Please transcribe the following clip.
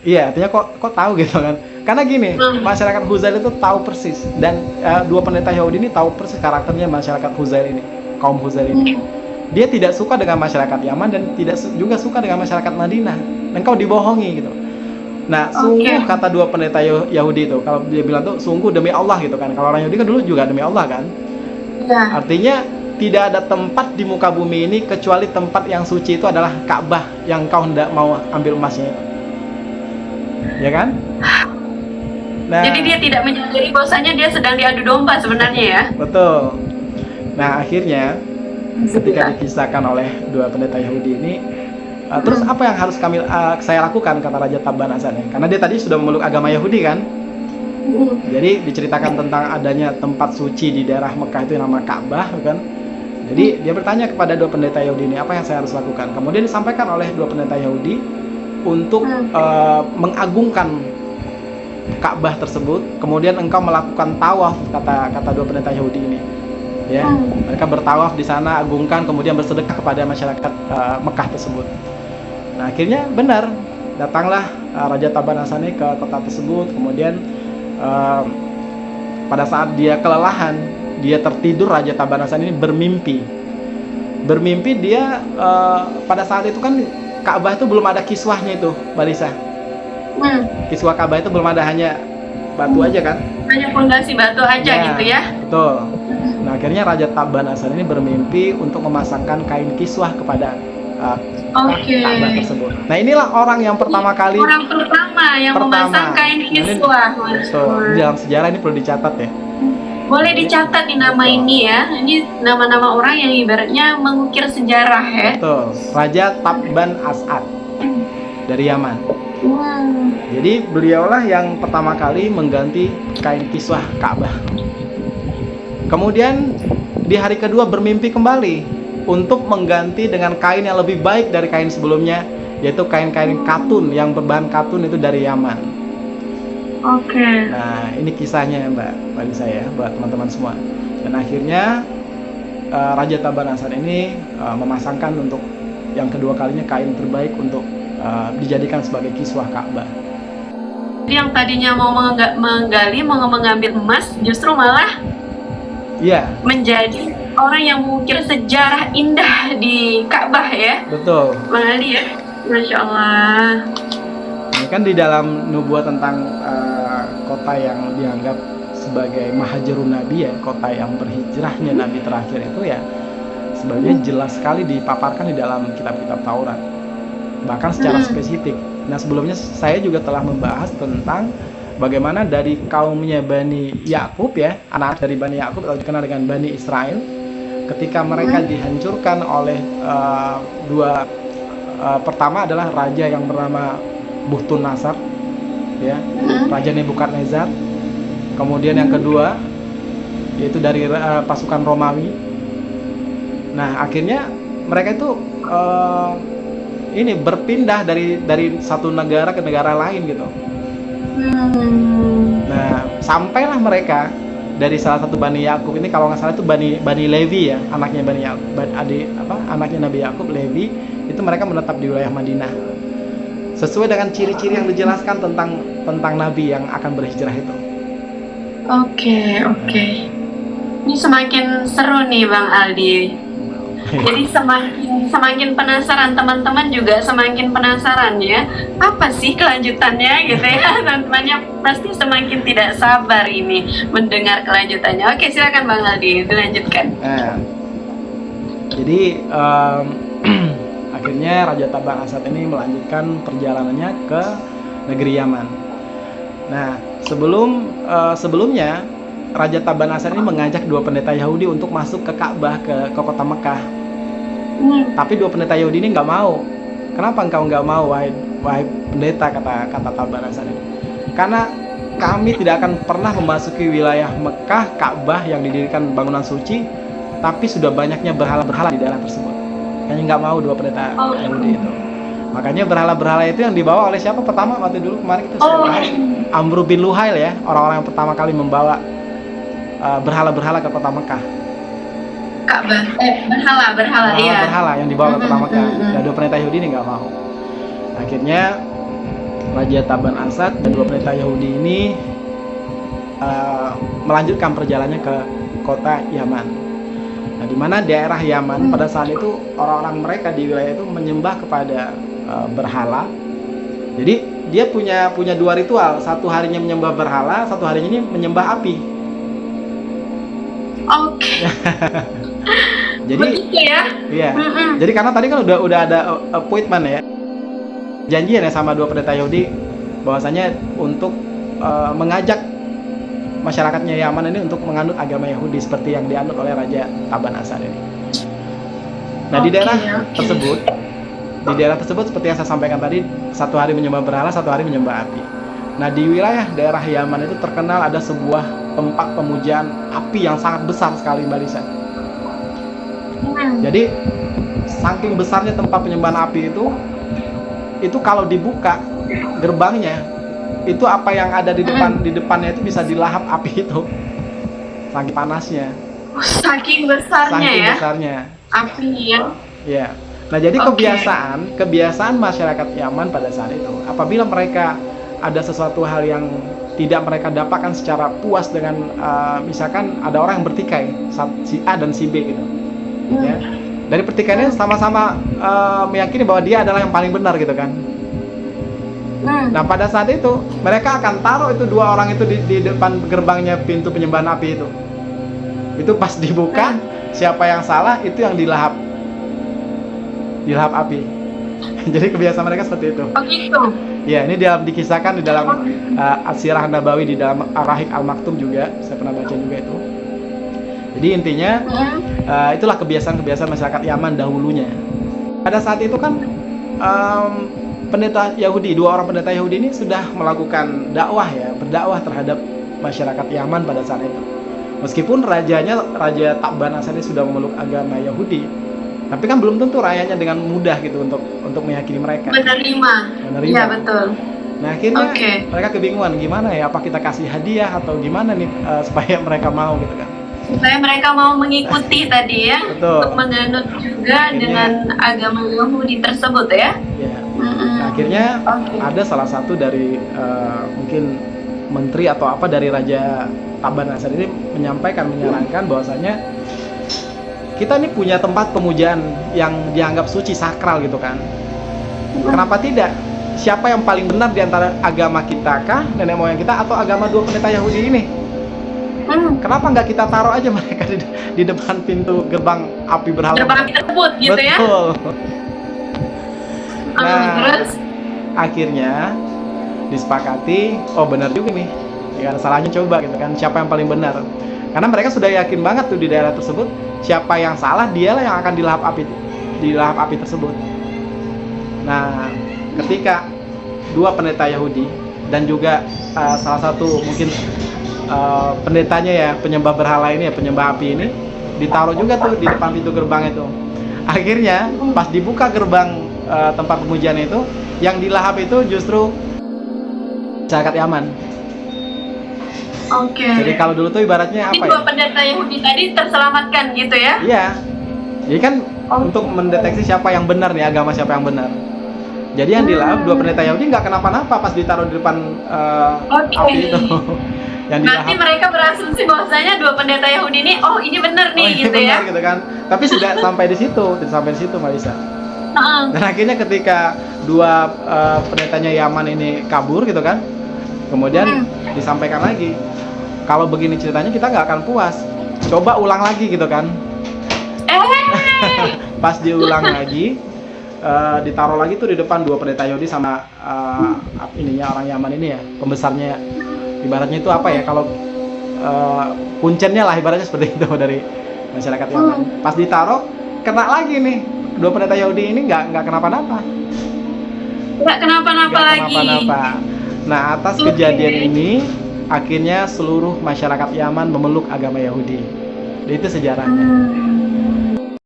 Iya, artinya kok tahu gitu kan? Karena gini, masyarakat Huzail itu tahu persis, dan dua pendeta Yahudi ini tahu persis karakternya masyarakat Huzail ini, kaum Huzail ini. Dia tidak suka dengan masyarakat Yaman dan tidak juga suka dengan masyarakat Madinah. Engkau dibohongi gitu. Nah, sungguh kata dua pendeta Yahudi itu, kalau dia bilang tuh sungguh demi Allah gitu kan. Kalau orang Yahudi kan dulu juga demi Allah kan. Iya. Artinya tidak ada tempat di muka bumi ini kecuali tempat yang suci itu adalah Ka'bah yang kau hendak mau ambil emasnya. Ya kan? Nah, Jadi dia tidak menyadari bahwasanya dia sedang diadu domba sebenarnya ya. betul. Nah, akhirnya ketika dikisahkan oleh dua pendeta Yahudi ini, terus apa yang harus saya lakukan, kata Raja Tabban Asani? Karena dia tadi sudah memeluk agama Yahudi kan. Jadi diceritakan tentang adanya tempat suci di daerah Mekah itu yang nama Ka'bah kan. Jadi dia bertanya kepada dua pendeta Yahudi ini, apa yang saya harus lakukan? Kemudian disampaikan oleh dua pendeta Yahudi untuk mengagungkan Ka'bah tersebut. Kemudian engkau melakukan tawaf, kata dua pendeta Yahudi ini. Ya, mereka bertawaf di sana, agungkan, kemudian bersedekah kepada masyarakat Mekah tersebut. Nah, akhirnya benar, datanglah Raja Tabban Asani ke kota tersebut. Kemudian pada saat dia kelelahan, dia tertidur, Raja Tabban Asani ini bermimpi dia pada saat itu kan Ka'bah itu belum ada kiswahnya itu, Balisa. Kiswah Ka'bah itu belum ada, hanya batu aja kan, hanya fondasi batu aja ya, gitu ya. Betul. Nah, akhirnya Raja Tabban Asani ini bermimpi untuk memasangkan kain kiswah kepada Ka'bah tersebut. Nah, inilah orang yang pertama kali, orang pertama yang memasang kain kiswah. Betul. Dalam sejarah ini perlu dicatat ya. Boleh dicatat di nama ini ya. Ini nama-nama orang yang ibaratnya mengukir sejarah ya. Betul. Raja Tabban As'ad dari Yaman. Jadi beliaulah yang pertama kali mengganti kain kiswah Ka'bah. Kemudian di hari kedua bermimpi kembali untuk mengganti dengan kain yang lebih baik dari kain sebelumnya, yaitu kain-kain katun yang berbahan katun itu dari Yaman. Nah, ini kisahnya Mbak Lisa ya, buat teman-teman semua. Dan akhirnya Raja Tabban As'ad ini memasangkan untuk yang kedua kalinya kain terbaik untuk dijadikan sebagai kiswah Ka'bah. Yang tadinya mau menggali, mau mengambil emas, justru malah menjadi orang yang mengukir sejarah indah di Ka'bah ya. Betul. Bang Ali ya, Masya Allah. Ini kan di dalam nubuat tentang kota yang dianggap sebagai Mahajarun Nabi ya, kota yang berhijrahnya Nabi terakhir itu ya, sebenarnya jelas sekali dipaparkan di dalam kitab-kitab Taurat, bahkan secara spesifik. Nah, sebelumnya saya juga telah membahas tentang bagaimana dari kaumnya Bani Yakub ya, anak dari Bani Yakub atau dikenal dengan Bani Israel, ketika mereka dihancurkan oleh pertama adalah raja yang bernama Buhtun Nasar ya, Raja Nebukadnezar. Kemudian yang kedua yaitu dari pasukan Romawi. Nah, akhirnya mereka itu ini berpindah dari satu negara ke negara lain gitu. Nah, sampailah mereka dari salah satu Bani Yakub ini, kalau nggak salah itu Bani Levi ya, anaknya Bani Yakub, anaknya Nabi Yakub, Levi, itu mereka menetap di wilayah Madinah sesuai dengan ciri-ciri yang dijelaskan tentang Nabi yang akan berhijrah itu. Oke. Ini semakin seru nih Bang Aldi. Jadi semakin penasaran, teman-teman juga semakin penasaran ya. Apa sih kelanjutannya gitu ya. Teman-temannya pasti semakin tidak sabar ini mendengar kelanjutannya. Oke, silakan Bang Aldi, dilanjutkan. Nah, jadi akhirnya Raja Tabban As'ad ini melanjutkan perjalanannya ke negeri Yaman. Nah, sebelumnya Raja Tabban As'ad ini mengajak dua pendeta Yahudi untuk masuk ke Ka'bah, ke kota Mekah. Tapi dua pendeta Yahudi ini nggak mau. Kenapa engkau nggak mau, wahai pendeta, kata Tabban As'ad ini? Karena kami tidak akan pernah memasuki wilayah Mekah, Ka'bah yang didirikan bangunan suci, tapi sudah banyaknya berhala-berhala di daerah tersebut. Kayaknya nggak mau dua pendeta Yahudi itu. Makanya berhala-berhala itu yang dibawa oleh siapa pertama waktu dulu kemarin itu saya bahas, Amr bin Luhail ya, orang-orang yang pertama kali membawa berhala-berhala ke kota Mekah. Ka'bah, berhala iya. Berhala yang dibawa ke kota Mekah. Dan dua pendeta Yahudi ini nggak mau. Akhirnya Raja Taban Asad dan dua pendeta Yahudi ini melanjutkan perjalanannya ke kota Yaman. Nah, di mana daerah Yaman pada saat itu orang-orang mereka di wilayah itu menyembah kepada berhala. Jadi dia punya dua ritual, satu harinya menyembah berhala, satu harinya ini menyembah api. Oke. Jadi begitu ya. iya. Jadi karena tadi kan udah ada appointment ya, janjian ya sama dua pendeta Yahudi bahwasanya untuk mengajak masyarakatnya Yaman ini untuk menganut agama Yahudi seperti yang dianut oleh Raja Taban Asad ini. Nah, di daerah tersebut seperti yang saya sampaikan tadi, satu hari menyembah berhala, satu hari menyembah api. Nah, di wilayah daerah Yaman itu terkenal ada sebuah tempat pemujaan api yang sangat besar sekali, Mbak Lisa. Jadi saking besarnya tempat penyembahan api itu kalau dibuka gerbangnya, itu apa yang ada di depannya itu bisa dilahap api itu, saking panasnya, saking besarnya api ya. Ya. Nah, jadi kebiasaan masyarakat Yaman pada saat itu, apabila mereka ada sesuatu hal yang tidak mereka dapatkan secara puas dengan misalkan ada orang yang bertikai, si A dan si B gitu, ya. Dari pertikaiannya sama-sama meyakini bahwa dia adalah yang paling benar gitu kan. Nah, pada saat itu mereka akan taruh itu dua orang itu di depan gerbangnya pintu penyembahan api itu. Itu pas dibuka, siapa yang salah itu yang dilahap api. Jadi kebiasaan mereka seperti itu. Oh gitu. Ya, ini dikisahkan di dalam As-Sirah Nabawi, di dalam Ar-Rahiq Al-Maktum juga, saya pernah baca juga itu. Jadi intinya itulah kebiasaan masyarakat Yaman dahulunya. Pada saat itu kan pendeta Yahudi, dua orang pendeta Yahudi ini sudah melakukan berdakwah terhadap masyarakat Yaman pada saat itu. Meskipun Raja Taban Asad ini sudah memeluk agama Yahudi, tapi kan belum tentu rakyatnya dengan mudah gitu untuk meyakini mereka. Menerima. Iya, betul. Nah, akhirnya mereka kebingungan gimana ya, apa kita kasih hadiah atau gimana nih supaya mereka mau gitu kan. Supaya mereka mau mengikuti tadi ya. Betul. Untuk menganut juga dengan agama Yahudi tersebut ya. Ya. Nah, akhirnya ada salah satu dari mungkin menteri atau apa dari Raja Taban Asad ini menyarankan bahwasanya kita ini punya tempat pemujaan yang dianggap suci, sakral gitu kan. Kenapa tidak? Siapa yang paling benar di antara agama kita kah, nenek moyang kita, atau agama dua pendeta Yahudi ini? Kenapa nggak kita taruh aja mereka di depan pintu gerbang api berhala? Gerbang api tersebut gitu. Betul. Ya? Nah, terus akhirnya disepakati, oh benar juga nih, ya salahnya coba gitu kan, siapa yang paling benar? Karena mereka sudah yakin banget tuh di daerah tersebut, siapa yang salah dialah yang akan dilahap api tersebut. Nah, ketika dua pendeta Yahudi dan juga salah satu mungkin pendetanya ya, penyembah berhala ini ya, penyembah api ini, ditaruh juga tuh di depan pintu gerbang itu. Akhirnya pas dibuka gerbang tempat pemujaan itu, yang dilahap itu justru masyarakat Yaman. Jadi kalau dulu tuh ibaratnya apa ya? Dua pendeta Yahudi tadi terselamatkan gitu ya? Iya. Jadi kan untuk mendeteksi siapa yang benar nih, agama siapa yang benar. Jadi yang dilahap dua pendeta Yahudi nggak kenapa-napa pas ditaruh di depan api itu. Nanti mereka berasumsi bahwasanya dua pendeta Yahudi ini, oh ini benar nih, ini gitu benar, ya? Gitu kan. Tapi sudah sampai di situ, Marisa. Dan akhirnya ketika dua pendetanya Yaman ini kabur gitu kan, kemudian disampaikan lagi, kalau begini ceritanya kita nggak akan puas, coba ulang lagi gitu kan. Pas diulang lagi, ditaruh lagi tuh di depan dua pendeta Yahudi sama orang Yaman ini ya, pembesarnya, ibaratnya itu apa ya, kalau puncennya lah ibaratnya seperti itu dari masyarakat Yaman. Pas ditaruh, kena lagi nih, dua pendeta Yahudi ini nggak kenapa-napa. Nggak kenapa-napa lagi. Nah, atas kejadian ini akhirnya seluruh masyarakat Yaman memeluk agama Yahudi. Itu sejarahnya.